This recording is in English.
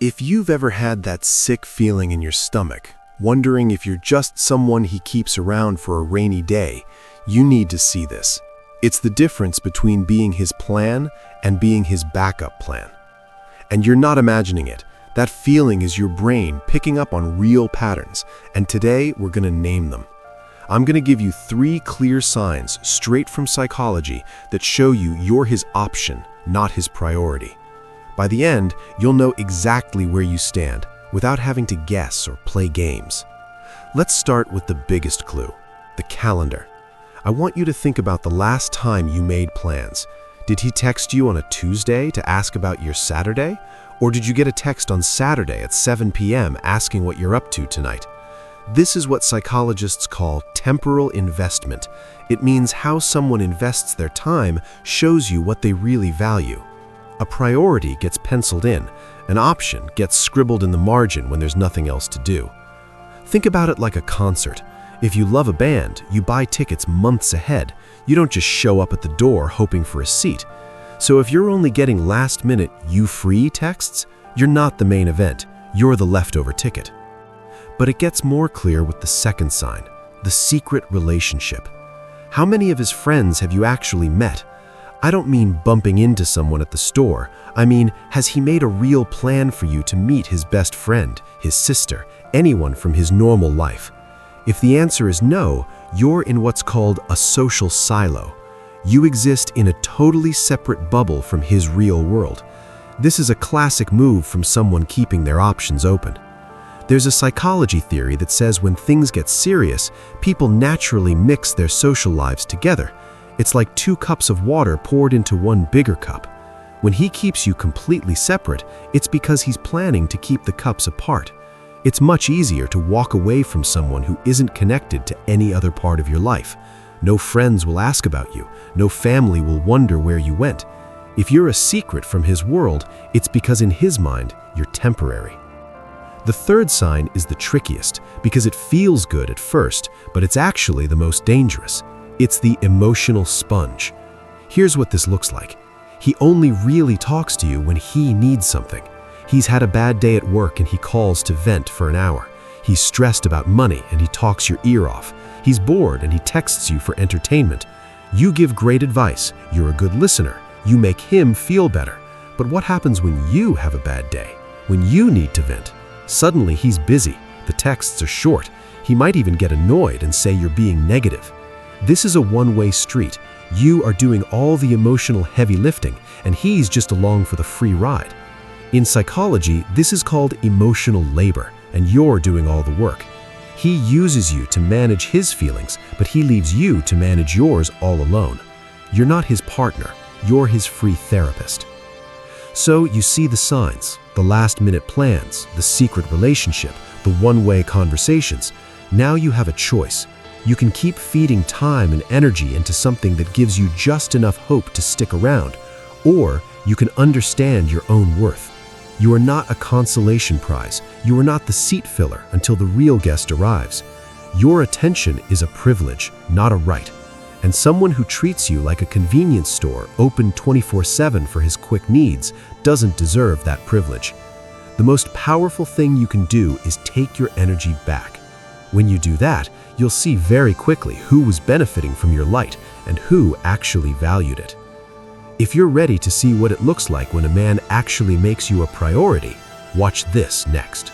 If you've ever had that sick feeling in your stomach, wondering if you're just someone he keeps around for a rainy day, you need to see this. It's the difference between being his plan and being his backup plan. And you're not imagining it. That feeling is your brain picking up on real patterns, and today we're going to name them. I'm going to give you 3 clear signs straight from psychology that show you you're his option, not his priority. By the end, you'll know exactly where you stand without having to guess or play games. Let's start with the biggest clue, the calendar. I want you to think about the last time you made plans. Did he text you on a Tuesday to ask about your Saturday? Or did you get a text on Saturday at 7 p.m. asking what you're up to tonight? This is what psychologists call temporal investment. It means how someone invests their time shows you what they really value. A priority gets penciled in, an option gets scribbled in the margin when there's nothing else to do. Think about it like a concert. If you love a band, you buy tickets months ahead. You don't just show up at the door hoping for a seat. So if you're only getting last-minute "you free" texts, you're not the main event, you're the leftover ticket. But it gets more clear with the second sign, the secret relationship. How many of his friends have you actually met? I don't mean bumping into someone at the store. I mean, has he made a real plan for you to meet his best friend, his sister, anyone from his normal life? If the answer is no, you're in what's called a social silo. You exist in a totally separate bubble from his real world. This is a classic move from someone keeping their options open. There's a psychology theory that says when things get serious, people naturally mix their social lives together. It's like 2 cups of water poured into one bigger cup. When he keeps you completely separate, it's because he's planning to keep the cups apart. It's much easier to walk away from someone who isn't connected to any other part of your life. No friends will ask about you. No family will wonder where you went. If you're a secret from his world, it's because in his mind, you're temporary. The third sign is the trickiest because it feels good at first, but it's actually the most dangerous. It's the emotional sponge. Here's what this looks like. He only really talks to you when he needs something. He's had a bad day at work and he calls to vent for an hour. He's stressed about money and he talks your ear off. He's bored and he texts you for entertainment. You give great advice. You're a good listener. You make him feel better. But what happens when you have a bad day? When you need to vent? Suddenly he's busy. The texts are short. He might even get annoyed and say you're being negative. This is a one-way street. You are doing all the emotional heavy lifting, and he's just along for the free ride. In psychology, this is called emotional labor, and you're doing all the work. He uses you to manage his feelings, but he leaves you to manage yours all alone. You're not his partner, you're his free therapist. So you see the signs, the last-minute plans, the secret relationship, the one-way conversations. Now you have a choice. You can keep feeding time and energy into something that gives you just enough hope to stick around, or you can understand your own worth. You are not a consolation prize. You are not the seat filler until the real guest arrives. Your attention is a privilege, not a right. And someone who treats you like a convenience store open 24/7 for his quick needs doesn't deserve that privilege. The most powerful thing you can do is take your energy back. When you do that, you'll see very quickly who was benefiting from your light and who actually valued it. If you're ready to see what it looks like when a man actually makes you a priority, watch this next.